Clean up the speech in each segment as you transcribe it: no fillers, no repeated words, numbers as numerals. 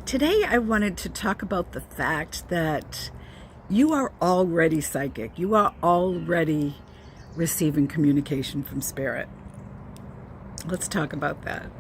Today I wanted to talk about the fact that you are already psychic. You are already receiving communication from spirit. Let's talk about that.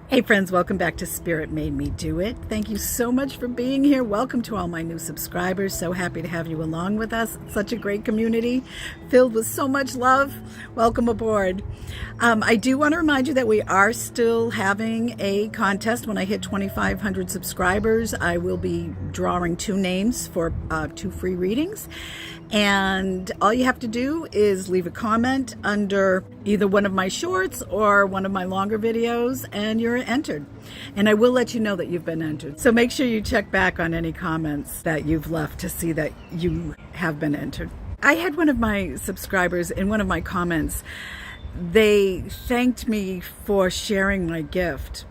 Hey friends, welcome back to Spirit Made Me Do It. Thank you so much for being here. Welcome to all my new subscribers. So happy to have you along with us. Such a great community filled with so much love. Welcome aboard. I do want to remind you that we are still having a contest. When I hit 2,500 subscribers, I will be drawing 2 names for 2 free readings. And all you have to do is leave a comment under either one of my shorts or one of my longer videos, and you're entered. And I will let you know that you've been entered. So make sure you check back on any comments that you've left to see that you have been entered. I had one of my subscribers in one of my comments. They thanked me for sharing my gift.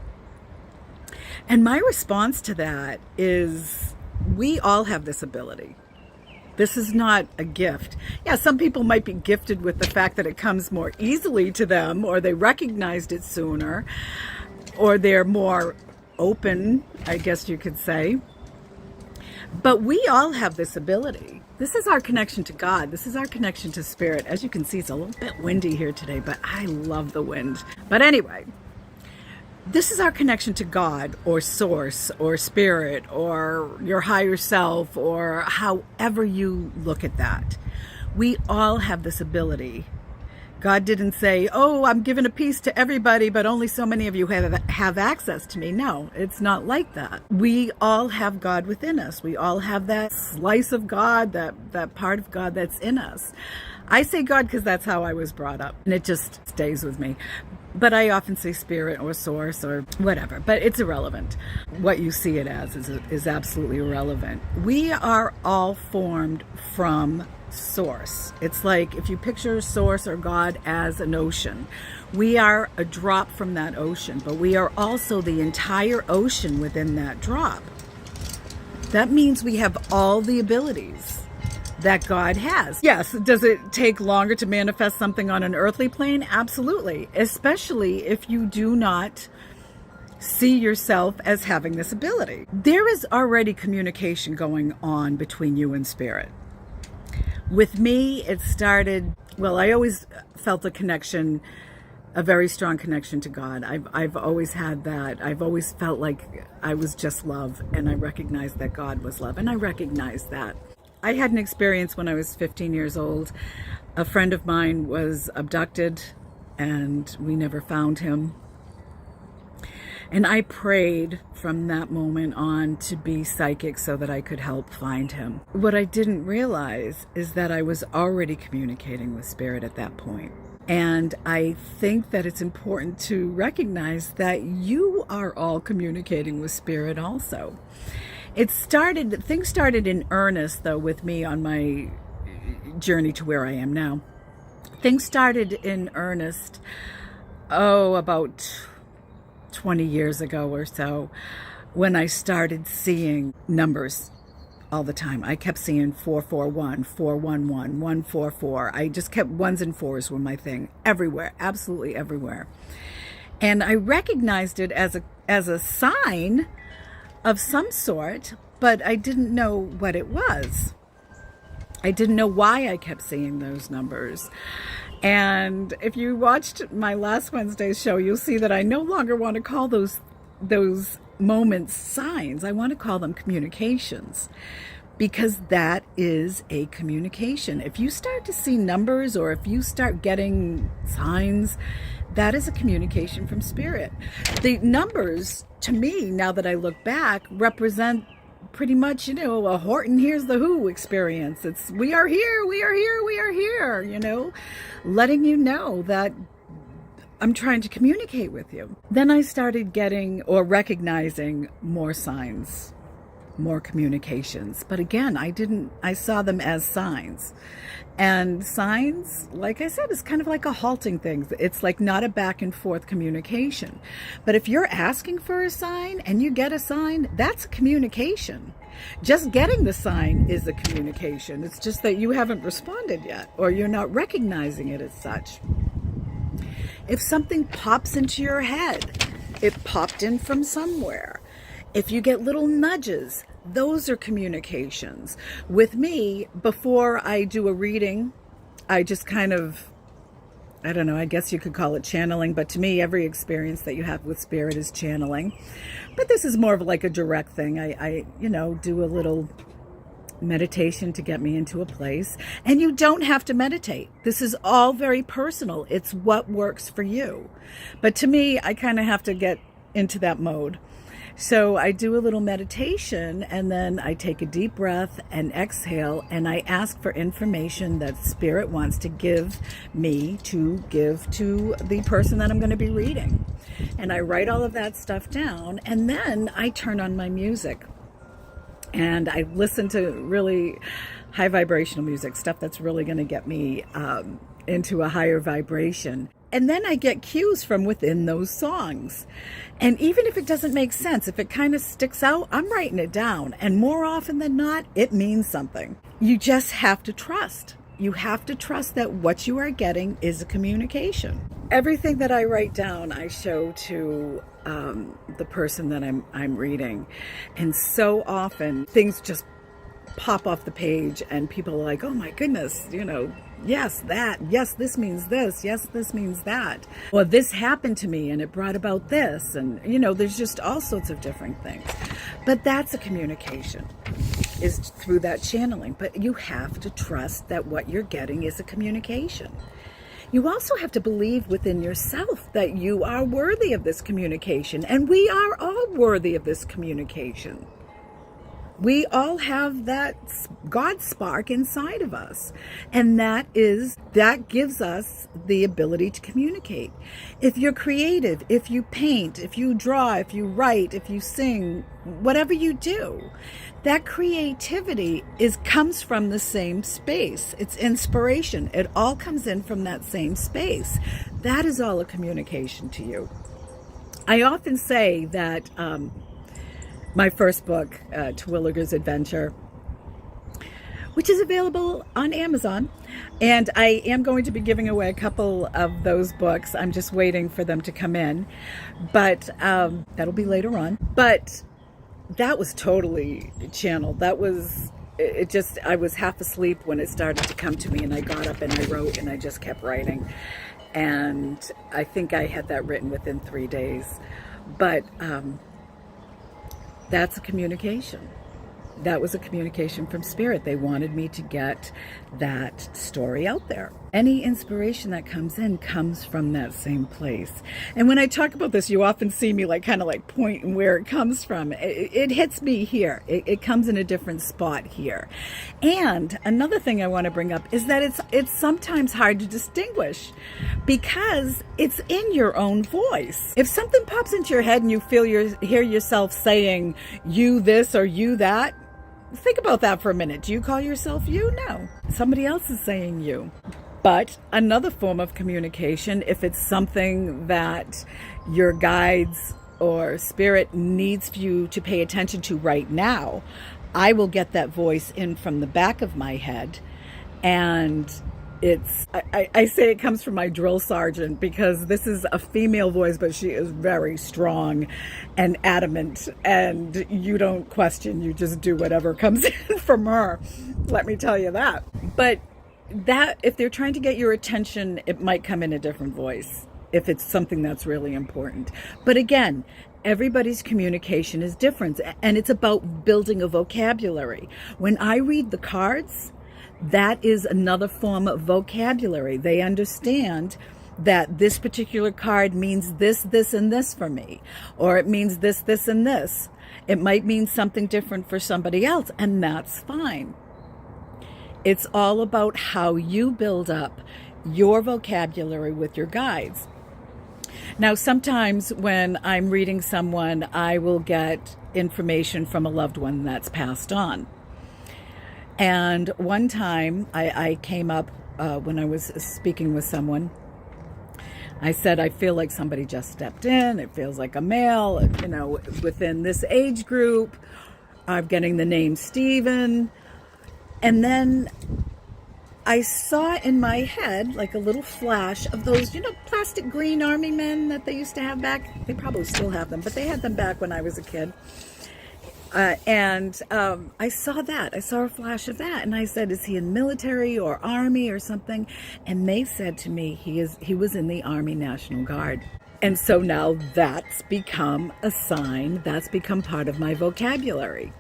And my response to that is, we all have this ability. This is not a gift. Yeah, some people might be gifted with the fact that it comes more easily to them, or they recognized it sooner, or they're more open, I guess you could say. But we all have this ability. This is our connection to God. This is our connection to spirit. As you can see, it's a little bit windy here today, but I love the wind. But anyway, this is our connection to God or source or spirit or your higher self, or however you look at that. We all have this ability. God didn't say, oh, I'm giving a piece to everybody, but only so many of you have access to me. No, it's not like that. We all have God within us. We all have that slice of God, that part of God that's in us. I say God because that's how I was brought up, and it just stays with me. But I often say spirit or source or whatever, but it's irrelevant. What you see it as is absolutely irrelevant. We are all formed from source. It's like if you picture source or God as an ocean. We are a drop from that ocean, but we are also the entire ocean within that drop. That means we have all the abilities that God has. Yes, does it take longer to manifest something on an earthly plane? Absolutely, especially if you do not see yourself as having this ability. There is already communication going on between you and spirit. With me, it started, well, I always felt a connection, a very strong connection to God. I've always had that. I've always felt like I was just love, and I recognized that God was love, and I recognized that. I had an experience when I was 15 years old. A friend of mine was abducted, and we never found him. And I prayed from that moment on to be psychic so that I could help find him. What I didn't realize is that I was already communicating with spirit at that point. And I think that it's important to recognize that you are all communicating with spirit also. Things started in earnest, though, with me on my journey to where I am now. Things started in earnest, about 20 years ago or so, when I started seeing numbers all the time. I kept seeing 441, 411, 144. I just kept 1s and 4s were my thing everywhere, absolutely everywhere. And I recognized it as a sign of some sort, but I didn't know what it was. I didn't know why I kept seeing those numbers. And if you watched my last Wednesday's show, you'll see that I no longer want to call those moments signs. I want to call them communications, because that is a communication. If you start to see numbers, or if you start getting signs, that is a communication from spirit. The numbers, to me, now that I look back, represent pretty much, a Horton Hears the Who experience. It's we are here, we are here, we are here, letting you know that I'm trying to communicate with you. Then I started getting or recognizing more signs, more communications. But again, I saw them as signs. And signs, like I said, is kind of like a halting thing. It's like not a back and forth communication. But if you're asking for a sign and you get a sign, that's a communication. Just getting the sign is a communication. It's just that you haven't responded yet, or you're not recognizing it as such. If something pops into your head, it popped in from somewhere. If you get little nudges, those are communications. With me, before I do a reading, I just kind of, I don't know, I guess you could call it channeling, but to me, every experience that you have with spirit is channeling. But this is more of like a direct thing. I do a little meditation to get me into a place. And you don't have to meditate. This is all very personal. It's what works for you. But to me, I kind of have to get into that mode. So I do a little meditation, and then I take a deep breath and exhale, and I ask for information that Spirit wants to give me to give to the person that I'm going to be reading. And I write all of that stuff down, and then I turn on my music. And I listen to really high vibrational music, stuff that's really going to get me into a higher vibration. And then I get cues from within those songs. And even if it doesn't make sense, if it kind of sticks out, I'm writing it down. And more often than not, it means something. You just have to trust. You have to trust that what you are getting is a communication. Everything that I write down, I show to the person that I'm reading. And so often things just pop off the page and people are like, oh my goodness, yes, that, yes, this means this, yes, this means that. Or this happened to me and it brought about this. And, there's just all sorts of different things. But that's a communication, is through that channeling. But you have to trust that what you're getting is a communication. You also have to believe within yourself that you are worthy of this communication. And we are all worthy of this communication. We all have that God spark inside of us. And that gives us the ability to communicate. If you're creative, if you paint, if you draw, if you write, if you sing, whatever you do, that creativity comes from the same space. It's inspiration. It all comes in from that same space. That is all a communication to you. I often say that my first book, Terwilliger's Adventure, which is available on Amazon, and I am going to be giving away a couple of those books. I'm just waiting for them to come in, but that'll be later on. But that was totally channeled. That was, I was half asleep when it started to come to me, and I got up and I wrote, and I just kept writing. And I think I had that written within 3 days. But that's a communication. That was a communication from Spirit. They wanted me to get that story out there. Any inspiration that comes in comes from that same place. And when I talk about this, you often see me kind of pointing where it comes from. It hits me here. It comes in a different spot here. And another thing I want to bring up is that it's sometimes hard to distinguish because it's in your own voice. If something pops into your head and you hear yourself saying you this or you that, think about that for a minute. Do you call yourself you? No. Somebody else is saying you. But another form of communication, if it's something that your guides or Spirit needs you to pay attention to right now, I will get that voice in from the back of my head. And I say it comes from my drill sergeant because this is a female voice, but she is very strong and adamant, and you don't question, you just do whatever comes in from her. Let me tell you that. But that, if they're trying to get your attention, it might come in a different voice if it's something that's really important. But again, everybody's communication is different, and it's about building a vocabulary. When I read the cards, that is another form of vocabulary. They understand that this particular card means this, this, and this for me, or it means this, this, and this. It might mean something different for somebody else, and that's fine. It's all about how you build up your vocabulary with your guides. Now, sometimes when I'm reading someone, I will get information from a loved one that's passed on. And one time I came up when I was speaking with someone. I said, I feel like somebody just stepped in. It feels like a male, within this age group. I'm getting the name Stephen. And then I saw in my head like a little flash of those, plastic green army men that they used to have back. They probably still have them, but they had them back when I was a kid. And I saw that. I saw a flash of that. And I said, is he in military or army or something? And they said to me, he was in the Army National Guard. And so now that's become a sign. That's become part of my vocabulary.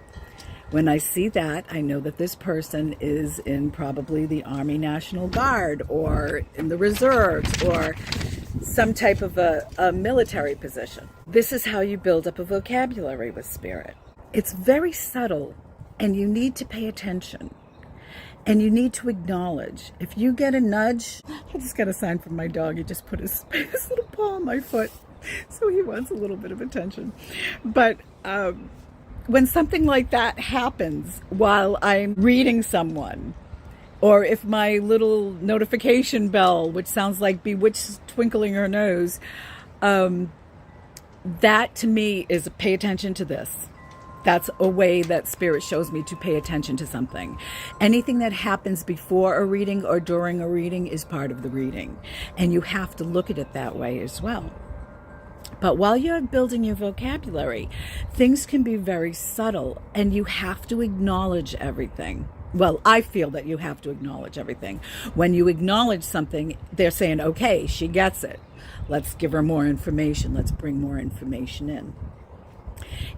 When I see that, I know that this person is in probably the Army National Guard or in the reserves or some type of a military position. This is how you build up a vocabulary with spirit. It's very subtle, and you need to pay attention, and you need to acknowledge. If you get a nudge, I just got a sign from my dog. He just put his little paw on my foot, so he wants a little bit of attention. But when something like that happens while I'm reading someone, or if my little notification bell, which sounds like Bewitched twinkling her nose, that to me is pay attention to this. That's a way that spirit shows me to pay attention to something. Anything that happens before a reading or during a reading is part of the reading. And you have to look at it that way as well. But while you're building your vocabulary, things can be very subtle, and you have to acknowledge everything. Well, I feel that you have to acknowledge everything. When you acknowledge something, they're saying, okay, she gets it. Let's give her more information. Let's bring more information in.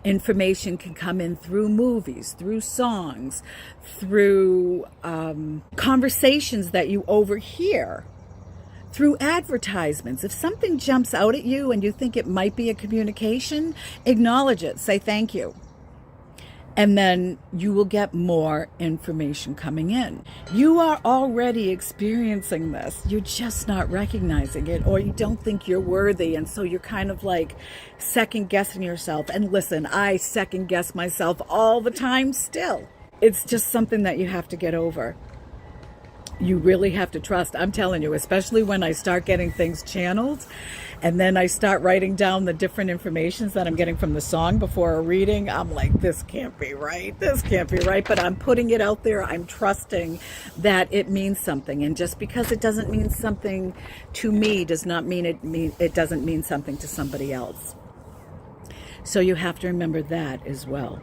Information can come in through movies, through songs, through conversations that you overhear, through advertisements. If something jumps out at you and you think it might be a communication, acknowledge it. Say thank you. And then you will get more information coming in. You are already experiencing this. You're just not recognizing it, or you don't think you're worthy. And so you're kind of like second guessing yourself. And listen, I second guess myself all the time still. It's just something that you have to get over. You really have to trust. I'm telling you, especially when I start getting things channeled, and then I start writing down the different informations that I'm getting from the song before a reading, I'm like, this can't be right. This can't be right. But I'm putting it out there. I'm trusting that it means something. And just because it doesn't mean something to me does not mean it doesn't mean something to somebody else. So you have to remember that as well.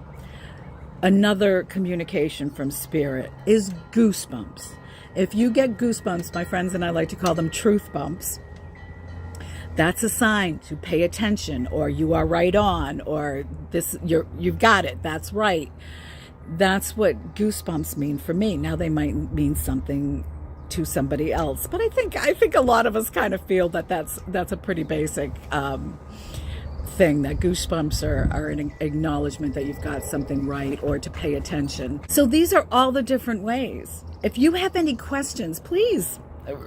Another communication from spirit is goosebumps. If you get goosebumps, my friends and I like to call them truth bumps, that's a sign to pay attention, or you are right on, or you've got it, that's right. That's what goosebumps mean for me. Now they might mean something to somebody else, but I think a lot of us kind of feel that that's a pretty basic thing, that goosebumps are an acknowledgement that you've got something right, or to pay attention. So these are all the different ways. If you have any questions, please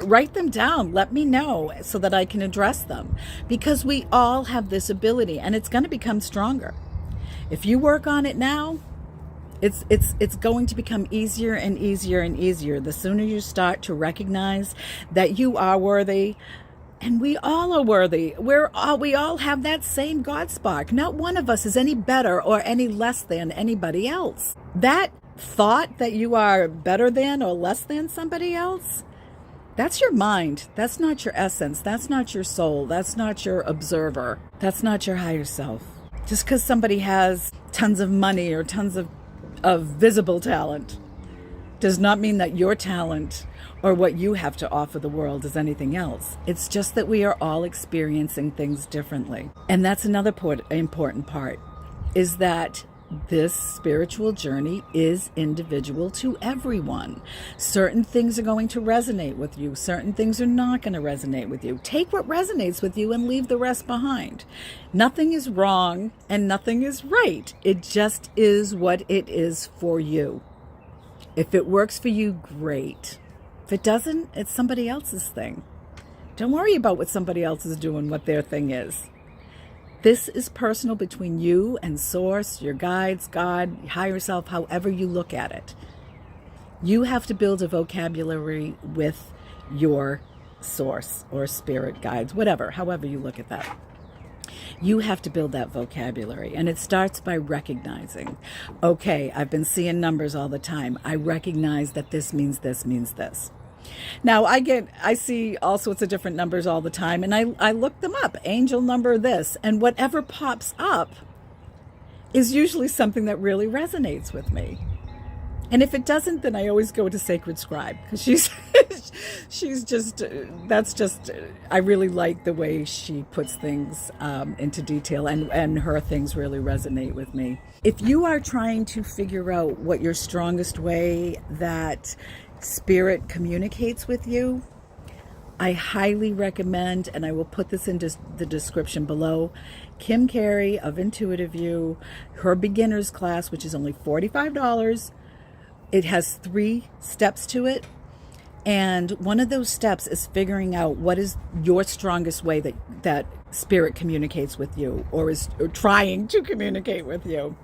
write them down. Let me know so that I can address them, because we all have this ability, and it's going to become stronger. If you work on it now, it's going to become easier and easier and easier. The sooner you start to recognize that you are worthy. And we all are worthy. We all have that same God spark. Not one of us is any better or any less than anybody else. That thought that you are better than or less than somebody else, that's your mind. That's not your essence. That's not your soul. That's not your observer. That's not your higher self. Just because somebody has tons of money or tons of visible talent does not mean that your talent or what you have to offer the world is anything else. It's just that we are all experiencing things differently. And that's another important part, is that this spiritual journey is individual to everyone. Certain things are going to resonate with you. Certain things are not going to resonate with you. Take what resonates with you and leave the rest behind. Nothing is wrong and nothing is right. It just is what it is for you. If it works for you, great. If it doesn't, it's somebody else's thing. Don't worry about what somebody else is doing, what their thing is. This is personal between you and Source, your guides, God, higher self, however you look at it. You have to build a vocabulary with your Source or spirit guides, whatever, however you look at that. You have to build that vocabulary, and it starts by recognizing, okay, I've been seeing numbers all the time. I recognize that this means this means this. Now, I see all sorts of different numbers all the time, and I look them up, angel number this, and whatever pops up is usually something that really resonates with me. And if it doesn't, then I always go to Sacred Scribe, because she's just, I really like the way she puts things into detail, and her things really resonate with me. If you are trying to figure out what your strongest way that Spirit communicates with you, I highly recommend, and I will put this in the description below, Kim Carey of Intuitive You, her beginner's class, which is only $45. It has 3 steps to it. And one of those steps is figuring out what is your strongest way that Spirit communicates with you, or trying to communicate with you.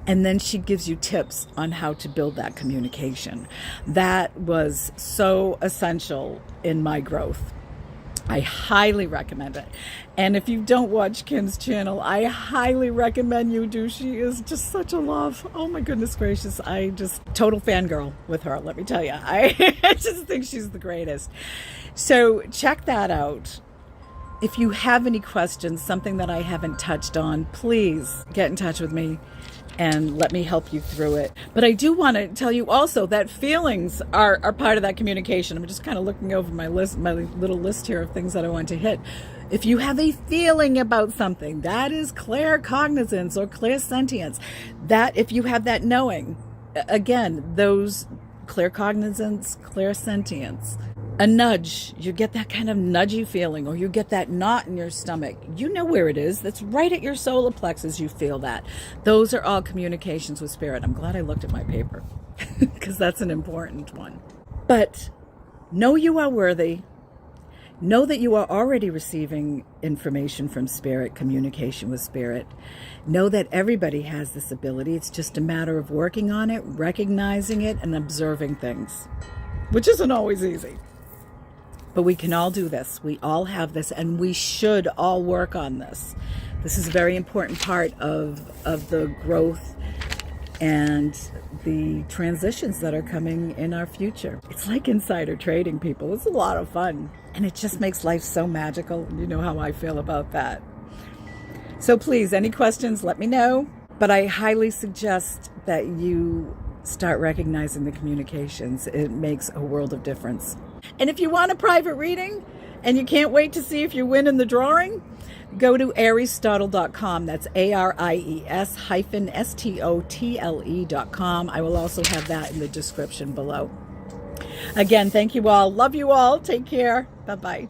And then she gives you tips on how to build that communication. That was so essential in my growth. I highly recommend it. And if you don't watch Kim's channel, I highly recommend you do. She is just such a love. Oh my goodness gracious. I just total fangirl with her, let me tell you. I just think she's the greatest. So check that out. If you have any questions, something that I haven't touched on, please get in touch with me and let me help you through it. But I do want to tell you also that feelings are part of that communication. I'm just kind of looking over my little list here of things that I want to hit. If you have a feeling about something, that is claircognizance or clairsentience. That if you have that knowing, again, those claircognizance, clairsentience, a nudge, you get that kind of nudgy feeling, or you get that knot in your stomach. You know where it is. That's right at your solar plexus. You feel that. Those are all communications with Spirit. I'm glad I looked at my paper because that's an important one. But know you are worthy. Know that you are already receiving information from Spirit, communication with Spirit. Know that everybody has this ability. It's just a matter of working on it, recognizing it, and observing things, which isn't always easy. But we can all do this. We all have this, and we should all work on this. This is a very important part of the growth and the transitions that are coming in our future. It's like insider trading, people. It's a lot of fun, and it just makes life so magical. You know how I feel about that. So please, any questions, let me know. But I highly suggest that you start recognizing the communications. It makes a world of difference. And if you want a private reading and you can't wait to see if you win in the drawing, go to aristotle.com. That's ARIES-STOTLE.com. I will also have that in the description below. Again, thank you all. Love you all. Take care. Bye-bye.